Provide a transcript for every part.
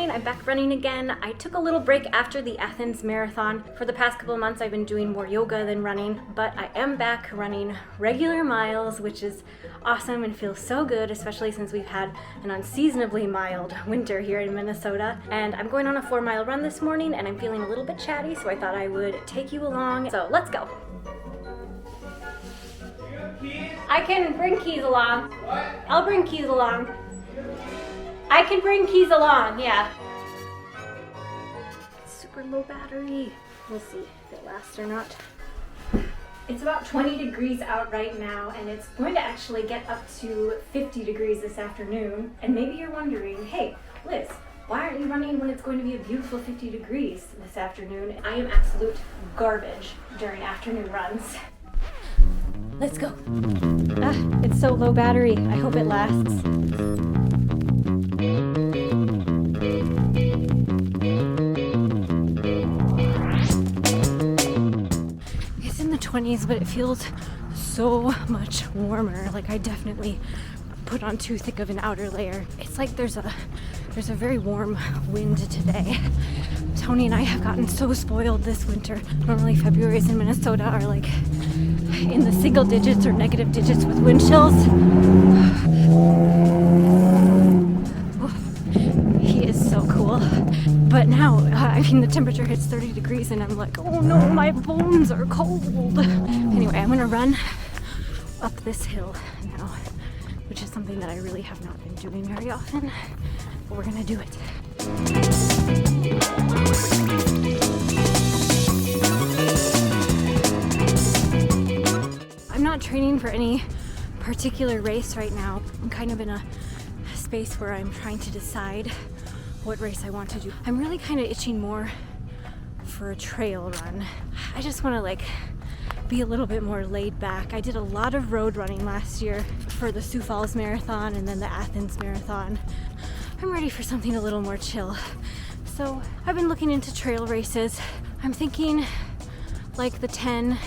morning. I'm back running again. I took a little break after the Athens marathon. For the past couple of months I've been doing more yoga than running, but I am back running regular miles, which is awesome and feels so good, especially since we've had an unseasonably mild winter here in Minnesota. And I'm going on a 4-mile run this morning and I'm feeling a little bit chatty, so I thought I would take you along. So let's go. I can bring keys along. What? I'll bring keys along. I can bring keys along, yeah. It's super low battery. We'll see if it lasts or not. It's about 20 degrees out right now, and it's going to actually get up to 50 degrees this afternoon. And maybe you're wondering, hey, Liz, why aren't you running when it's going to be a beautiful 50 degrees this afternoon? I am absolute garbage during afternoon runs. Let's go. It's so low battery. I hope it lasts. It's in the 20s, but it feels so much warmer. Like I definitely put on too thick of an outer layer. It's like there's a very warm wind today. Tony and I have gotten so spoiled this winter. Normally Februarys in Minnesota are like in the single digits or negative digits with wind chills. Oh, he is so cool. But now, I mean, the temperature hits 30 degrees and I'm like, oh no, my bones are cold. Anyway, I'm gonna run up this hill now, which is something that I really have not been doing very often, but we're gonna do it. I'm not training for any particular race right now. I'm kind of in a space where I'm trying to decide what race I want to do. I'm really kind of itching more for a trail run. I just want to like be a little bit more laid back. I did a lot of road running last year for the Sioux Falls Marathon and then the Athens Marathon. I'm ready for something a little more chill. So I've been looking into trail races. I'm thinking like the 10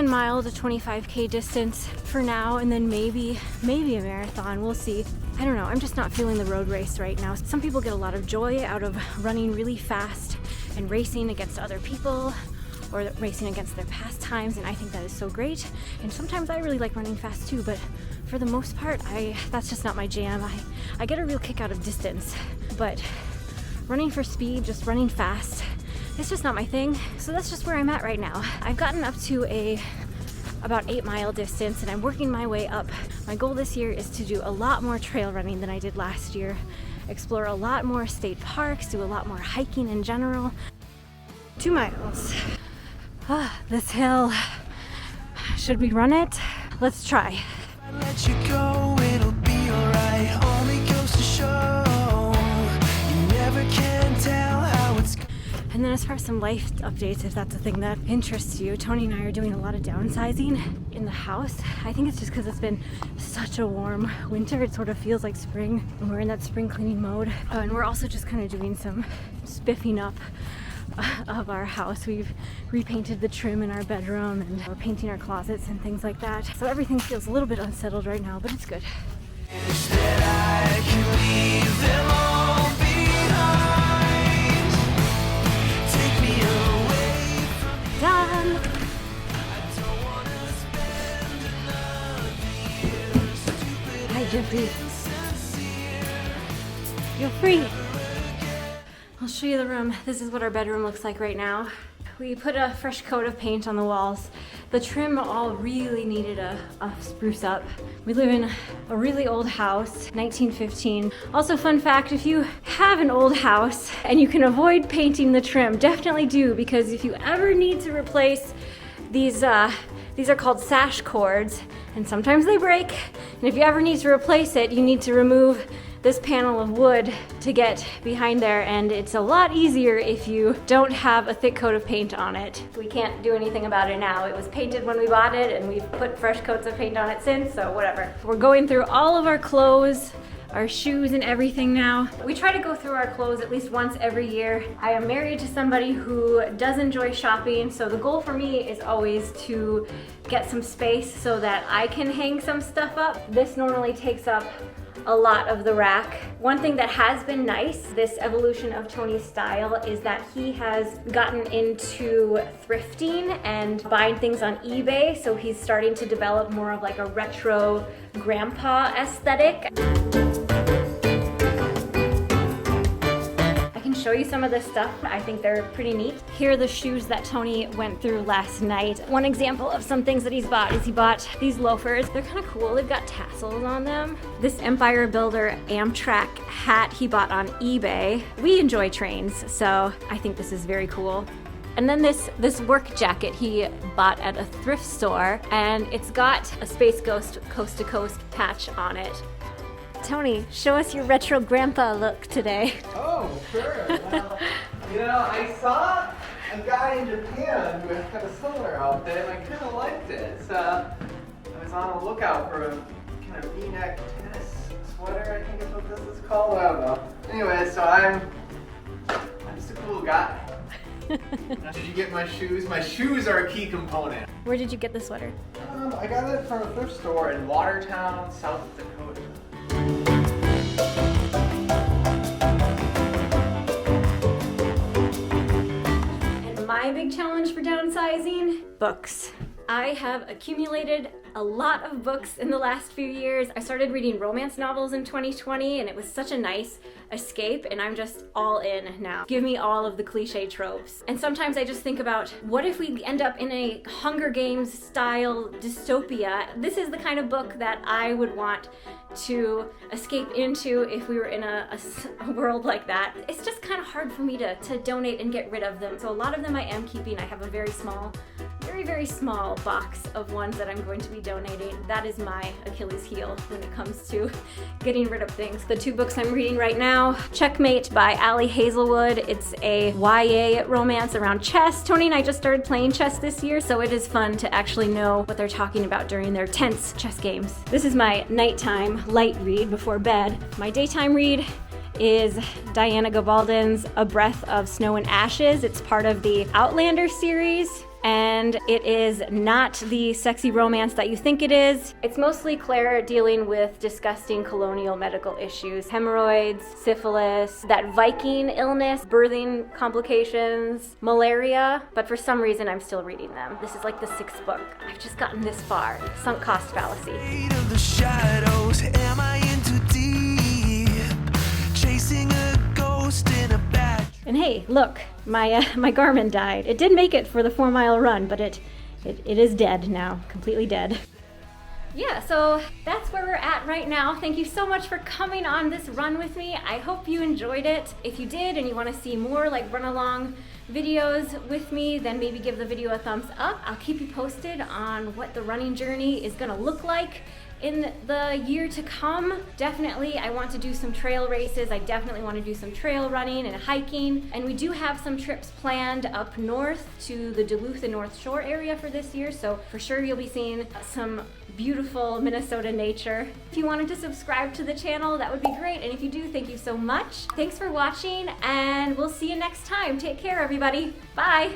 mile to 25K distance for now, and then maybe a marathon. We'll see. I don't know. I'm just not feeling the road race right now. Some people get a lot of joy out of running really fast and racing against other people or racing against their pastimes, and I think that is so great. And sometimes I really like running fast too, but for the most part, that's just not my jam. I get a real kick out of distance, but running for speed, just running fast, it's just not my thing. So that's just where I'm at right now. I've gotten up to about 8-mile distance and I'm working my way up. My goal this year is to do a lot more trail running than I did last year, explore a lot more state parks, do a lot more hiking in general. 2 miles. This hill. Should we run it? Let's try. Let you go, it'll be alright. Only goes to show you never can tell how it's. And then as far as some life updates, if that's a thing that interests you, Tony and I are doing a lot of downsizing in the house. I think it's just because it's been such a warm winter. It sort of feels like spring, and we're in that spring cleaning mode. And we're also just kind of doing some spiffing up of our house. We've repainted the trim in our bedroom and we're painting our closets and things like that. So everything feels a little bit unsettled right now, but it's good. Done! Hi, Jeffrey. You're free. I'll show you the room. This is what our bedroom looks like right now. We put a fresh coat of paint on the walls. The trim all really needed a spruce up. We live in a really old house, 1915. Also, fun fact, if you have an old house and you can avoid painting the trim, definitely do, because if you ever need to replace these are called sash cords, and sometimes they break. And if you ever need to replace it, you need to remove this panel of wood to get behind there, and it's a lot easier if you don't have a thick coat of paint on it. We can't do anything about it now. It was painted when we bought it and we've put fresh coats of paint on it since, so whatever. We're going through all of our clothes, our shoes and everything now. We try to go through our clothes at least once every year. I am married to somebody who does enjoy shopping, so the goal for me is always to get some space so that I can hang some stuff up. This normally takes up a lot of the rack. One thing that has been nice, this evolution of Tony's style, is that he has gotten into thrifting and buying things on eBay, so he's starting to develop more of like a retro grandpa aesthetic. Show you some of this stuff. I think they're pretty neat. Here are the shoes that Tony went through last night. One example of some things that he's bought is he bought these loafers. They're kind of cool. They've got tassels on them. This Empire Builder Amtrak hat he bought on eBay. We enjoy trains, so I think this is very cool. And then this work jacket he bought at a thrift store, and it's got a Space Ghost Coast to Coast patch on it. Tony, show us your retro grandpa look today. Oh, sure. Well, you know, I saw a guy in Japan who had a similar outfit, and I kind of liked it. So I was on the lookout for a kind of V-neck tennis sweater, I think is what this is called. I don't know. Anyway, so I'm just a cool guy. Did you get my shoes? My shoes are a key component. Where did you get the sweater? I got it from a thrift store in Watertown, South Dakota. And my big challenge for downsizing? Books. I have accumulated a lot of books in the last few years. I started reading romance novels in 2020, and it was such a nice escape, and I'm just all in now. Give me all of the cliche tropes. And sometimes I just think about, what if we end up in a Hunger Games style dystopia? This is the kind of book that I would want to escape into if we were in a world like that. It's just kind of hard for me to donate and get rid of them. So a lot of them I am keeping. I have a very small box of ones that I'm going to be donating. That is my Achilles heel when it comes to getting rid of things. The two books I'm reading right now, Checkmate by Ali Hazelwood. It's a YA romance around chess. Tony and I just started playing chess this year, so it is fun to actually know what they're talking about during their tense chess games. This is my nighttime light read before bed. My daytime read is Diana Gabaldon's A Breath of Snow and Ashes. It's part of the Outlander series, and it is not the sexy romance that you think it is. It's mostly Claire dealing with disgusting colonial medical issues, hemorrhoids, syphilis, that Viking illness, birthing complications, malaria, but for some reason I'm still reading them. This is like the 6th book. I've just gotten this far. Sunk cost fallacy. Of the shadows, am I in too deep? Chasing a ghost in a bag. And hey, look, my Garmin died. It did make it for the 4-mile run, but it is dead now, completely dead. Yeah, so that's where we're at right now. Thank you so much for coming on this run with me. I hope you enjoyed it. If you did and you want to see more like run along videos with me, then maybe give the video a thumbs up. I'll keep you posted on what the running journey is gonna look like in the year to come. Definitely, I want to do some trail races. I definitely want to do some trail running and hiking. And we do have some trips planned up north to the Duluth and North Shore area for this year. So for sure you'll be seeing some beautiful Minnesota nature. If you wanted to subscribe to the channel, that would be great. And if you do, thank you so much. Thanks for watching, and we'll see you next time. Take care, everybody. Bye.